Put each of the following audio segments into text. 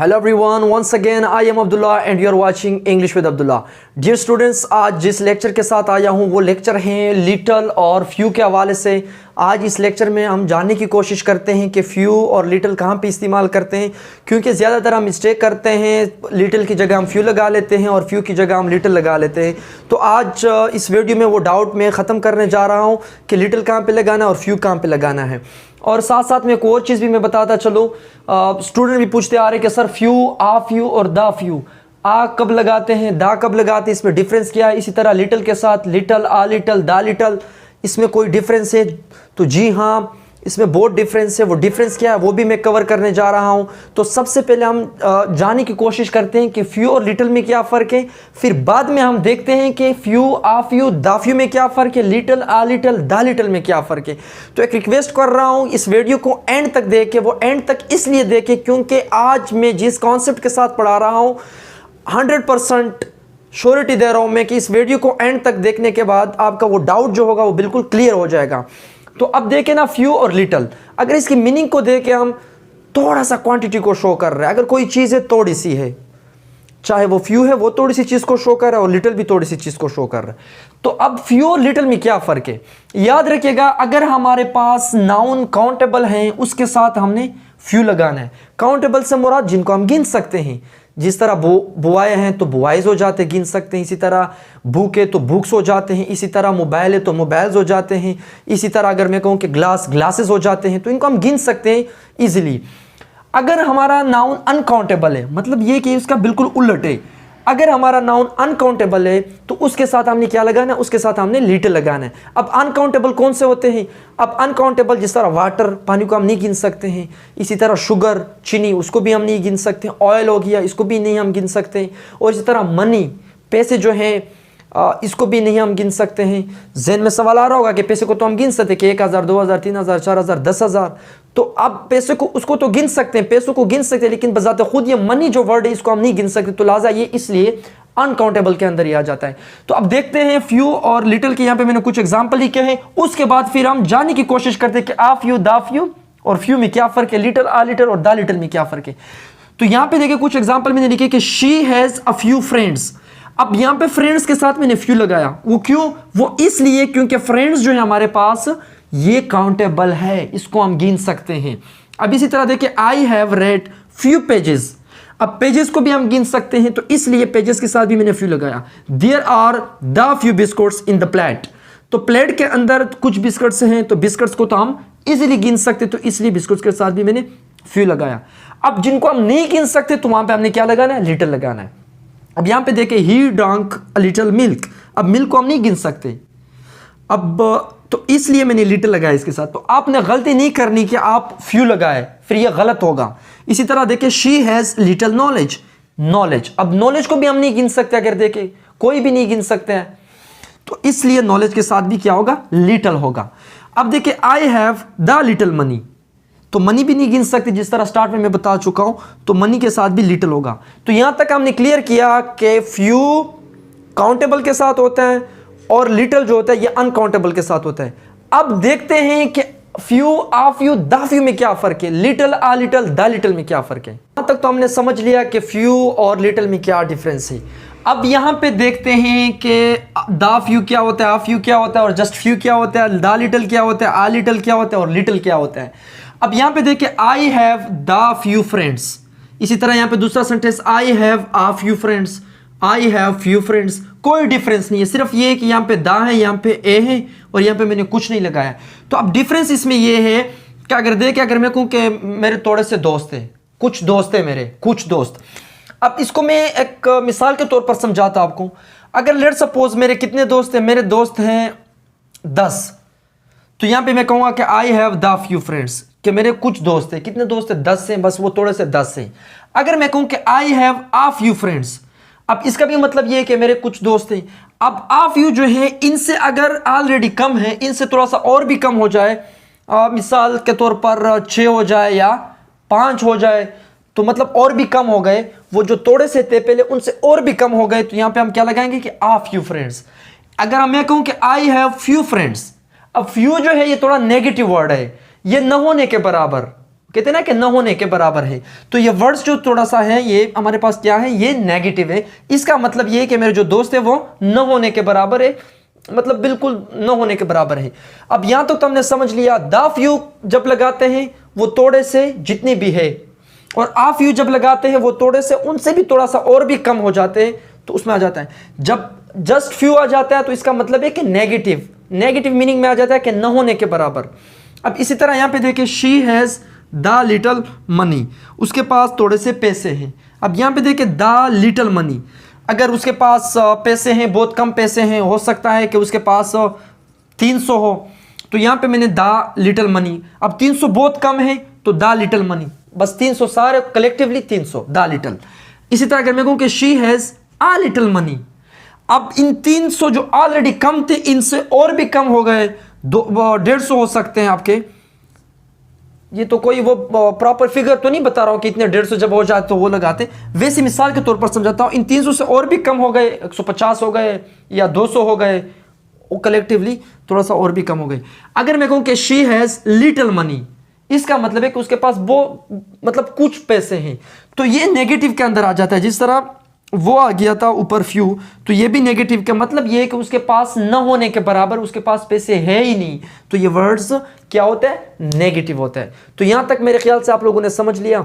Hello everyone, once again I am Abdullah and you are watching English with Abdullah. Dear students, आज जिस lecture के साथ आया हूँ वो लेक्चर हैं लिटल और फ्यू के हवाले से। आज इस लेक्चर में हम जानने की कोशिश करते हैं कि फ्यू और लिटल कहाँ पे इस्तेमाल करते हैं, क्योंकि ज़्यादातर हम मिस्टेक करते हैं। लिटल की जगह हम फ्यू लगा लेते हैं और फ्यू की जगह हम लिटल लगा लेते हैं। तो आज इस वीडियो में वो डाउट मैं ख़त्म करने जा रहा हूँ कि लिटल कहाँ पर लगाना और फ्यू कहाँ पर लगाना है। और साथ साथ में एक और चीज़ भी मैं बताता चलो, स्टूडेंट भी पूछते आ रहे कि सर फ्यू, आ फ्यू और दा फ्यू, आ कब लगाते हैं, दा कब लगाते हैं, इसमें डिफरेंस क्या है। इसी तरह लिटल के साथ लिटल, आ लिटल, दा लिटल, इसमें कोई डिफरेंस है? तो जी हाँ, इसमें बहुत डिफरेंस है। वो डिफरेंस क्या है वो भी मैं कवर करने जा रहा हूँ। तो सबसे पहले हम जानने की कोशिश करते हैं कि फ्यू और लिटल में क्या फ़र्क है, फिर बाद में हम देखते हैं कि फ्यू, आ फ्यू, दा फ्यू में क्या फ़र्क है, लिटल, आ लिटल, दा लिटल में क्या फ़र्क है। तो एक रिक्वेस्ट कर रहा हूँ, इस वीडियो को एंड तक देखें। वो एंड तक इसलिए देखें क्योंकि आज मैं जिस कॉन्सेप्ट के साथ पढ़ा रहा हूँ 100% श्योरिटी दे रहा हूँ मैं कि इस वीडियो को एंड तक देखने के बाद आपका वो डाउट जो होगा वो बिल्कुल क्लियर हो जाएगा। तो अब देखें ना, फ्यू और लिटल, अगर इसकी मीनिंग को देखें हम, थोड़ा सा क्वांटिटी को शो कर रहा है। अगर कोई चीज़ है थोड़ी सी है, चाहे वो फ्यू है वो थोड़ी सी चीज़ को शो कर रहा है और लिटल भी थोड़ी सी चीज़ को शो कर रहा है। तो अब फ्यू और लिटल में क्या फ़र्क है, याद रखिएगा। अगर हमारे पास नाउन काउंटेबल हैं उसके साथ हमने फ्यू लगाना है। काउंटेबल से मुराद जिनको हम गिन सकते हैं, जिस तरह बुआए हैं तो बुआइज हो जाते हैं, गिन सकते हैं। इसी तरह बुक है तो बुक्स हो जाते हैं। इसी तरह मोबाइल है तो मोबाइल्स हो जाते हैं। इसी तरह अगर मैं कहूँ कि ग्लास, ग्लासेस हो जाते हैं। तो इनको हम गिन सकते हैं ईजिली। अगर हमारा नाउन अनकाउंटेबल है, मतलब ये कि उसका बिल्कुल उलट है। अगर हमारा नाउन अनकाउंटेबल है तो उसके साथ हमने क्या लगाना है, उसके साथ हमने लिटल लगाना है। अब अनकाउंटेबल कौन से होते हैं? अब अनकाउंटेबल जिस तरह वाटर, पानी को हम नहीं गिन सकते हैं। इसी तरह शुगर, चीनी, उसको भी हम नहीं गिन सकते हैं। ऑयल हो गया, इसको भी नहीं हम गिन सकते हैं। और इसी तरह मनी, पैसे जो हैं, इसको भी नहीं हम गिन सकते हैं। ज़हन में सवाल आ रहा होगा कि पैसे को तो हम गिन सकते हैं कि 1000, 2000, 3000, 4000, 10,000। तो अब पैसे को, उसको तो गिन सकते हैं, पैसों को गिन सकते हैं, लेकिन बजाते खुद ये मनी जो वर्ड है इसको हम नहीं गिन सकते। तो लिहाजा ये इसलिए अनकाउंटेबल के अंदर ही आ जाता है। तो अब देखते हैं फ्यू और लिटल के, यहाँ पे मैंने कुछ एग्जाम्पल लिखे हैं। उसके बाद फिर हम जानने की कोशिश करते हैं कि आ फ्यू, दा फ्यू और फ्यू में क्या फ़र्क है, लिटल, आ लिटल और दा लिटल में क्या फ़र्क है। तो यहाँ पे देखिए कुछ एग्जाम्पल मैंने लिखे कि she has a few friends. अब यहाँ पे फ्रेंड्स के साथ मैंने फ्यू लगाया। वो क्यों? वो इसलिए क्योंकि फ्रेंड्स जो है हमारे पास ये काउंटेबल है, इसको हम गिन सकते हैं। अब इसी तरह देखिए, I have read few pages. अब पेजेस को भी हम गिन सकते हैं, तो इसलिए पेजेस के साथ भी मैंने फ्यू लगाया। There are the few biscuits in the plate. तो प्लेट के अंदर कुछ बिस्कुट्स हैं, तो बिस्कुट्स को तो हम इजीली गिन सकते, तो इसलिए बिस्कुट्स के साथ भी मैंने फ्यू लगाया। अब जिनको हम नहीं गिन सकते तो वहां पे हमने क्या लगाना है, लिटल लगाना है। अब यहां पे देखिए, ही ड्रंक अ लिटल मिल्क। अब मिल्क को हम नहीं गिन सकते, अब तो इसलिए मैंने लिटल लगाया इसके साथ। तो आपने गलती नहीं करनी कि आप फ्यू लगाए, फिर ये गलत होगा। इसी तरह देखिए, she has little knowledge. Knowledge, अब नॉलेज को भी हम नहीं गिन सकते, अगर देखें कोई भी नहीं गिन सकते हैं, तो इसलिए नॉलेज के साथ भी क्या होगा, लिटल होगा। अब देखिए, I have the little money. तो मनी भी नहीं गिन सकते, जिस तरह स्टार्ट में मैं बता चुका हूं, तो मनी के साथ भी लिटल होगा। तो यहां तक हमने क्लियर किया कि फ्यू काउंटेबल के साथ होता है और लिटल जो होता है ये अनकाउंटेबल के साथ होता है। अब देखते हैं कि फ्यू, आ फ्यू, दा फ्यू में क्या फर्क है, लिटल, आ लिटल, दा लिटल में क्या फर्क है। यहां तक तो हमने समझ लिया कि फ्यू और लिटल में क्या डिफरेंस है। अब यहां पे देखते हैं कि दा फ्यू क्या होता है, आ फ्यू क्या होता है और जस्ट फ्यू क्या होता है, दा लिटल क्या होता है, आ लिटल क्या होता है और लिटल क्या होता है। अब यहां पे देखिए, I have the few friends. इसी तरह यहां पे दूसरा sentence, I have uh few friends, I have few friends. कोई डिफरेंस नहीं है, सिर्फ ये कि यहां पे दा है, यहां पे ए है और यहां पे मैंने कुछ नहीं लगाया। तो अब डिफरेंस इसमें ये है कि अगर देखें, अगर मैं कहूं कि मेरे थोड़े से दोस्त हैं, कुछ दोस्त हैं मेरे, कुछ दोस्त। अब इसको मैं एक मिसाल के तौर पर समझाता आपको। अगर लेट सपोज मेरे कितने दोस्त हैं, मेरे दोस्त हैं 10। तो यहां पे मैं कहूंगा कि I have the few friends, कि मेरे कुछ दोस्त हैं। कितने दोस्त हैं, 10 हैं, बस वो थोड़े से 10 हैं। अगर मैं कहूं कि I have uh few friends, अब इसका भी मतलब ये है कि मेरे कुछ दोस्त हैं। अब आ फ्यू जो है, इनसे अगर ऑलरेडी कम है, इनसे थोड़ा सा और भी कम हो जाए, मिसाल के तौर पर 6 हो जाए या 5 हो जाए, तो मतलब और भी कम हो गए, वो जो थोड़े से थे पहले उनसे और भी कम हो गए, तो यहां पे हम क्या लगाएंगे कि आ फ्यू फ्रेंड्स। अगर मैं कहूं कि आई हैव फ्यू फ्रेंड्स, अब फ्यू जो है ये थोड़ा नेगेटिव वर्ड है, ये न होने के बराबर, कहते हैं ना कि न होने के बराबर है। तो ये वर्ड्स जो थोड़ा सा है ये हमारे पास क्या है, ये नेगेटिव है। इसका मतलब ये है कि मेरे जो दोस्त है वो न होने के बराबर है, मतलब बिल्कुल न होने के बराबर है। अब यहां तो हमने समझ लिया द फ्यू जब लगाते हैं वो थोड़े से जितने भी है, और आ फ्यू जब लगाते हैं वो थोड़े से उनसे भी थोड़ा सा और भी कम हो जाते हैं, तो उसमें आ जाता है। जब जस्ट फ्यू आ जाता है तो इसका मतलब है कि नेगेटिव, नेगेटिव मीनिंग में आ जाता है कि न होने के बराबर। अब इसी तरह यहां पे देखिए she has the little money, उसके पास थोड़े से पैसे हैं। अब यहां पे देखिए द लिटल मनी, अगर उसके पास पैसे हैं, बहुत कम पैसे हैं, हो सकता है कि उसके पास 300 हो, तो यहां पे मैंने द लिटल मनी। अब 300 बहुत कम है तो द लिटल मनी, बस 300 सारे कलेक्टिवली 300 द लिटल। इसी तरह अगर मैं कहूं कि she has a little money, अब इन 300 जो ऑलरेडी कम थे इनसे और भी कम हो गए, 150 हो सकते हैं आपके। ये तो कोई वो प्रॉपर फिगर तो नहीं बता रहा हूं कि इतने 150 जब हो जाए तो वो लगाते, वैसे मिसाल के तौर पर समझाता हूं। इन 300 से और भी कम हो गए, 150 हो गए या 200 हो गए, वो कलेक्टिवली थोड़ा सा और भी कम हो गए। अगर मैं कहूं कि शी हैज लिटिल मनी, इसका मतलब है कि उसके पास वो मतलब कुछ पैसे हैं, तो ये नेगेटिव के अंदर आ जाता है। जिस तरह वो आ गया था ऊपर फ्यू, तो ये भी नेगेटिव का मतलब ये है कि उसके पास न होने के बराबर, उसके पास पैसे है ही नहीं, तो ये वर्ड्स क्या होता है, नेगेटिव होता है। तो यहां तक मेरे ख्याल से आप लोगों ने समझ लिया।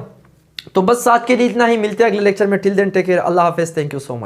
तो बस आज के लिए इतना ही, मिलते हैं अगले लेक्चर में। टिल देन टेक केयर, अल्लाह हाफिज, थैंक यू सो मच।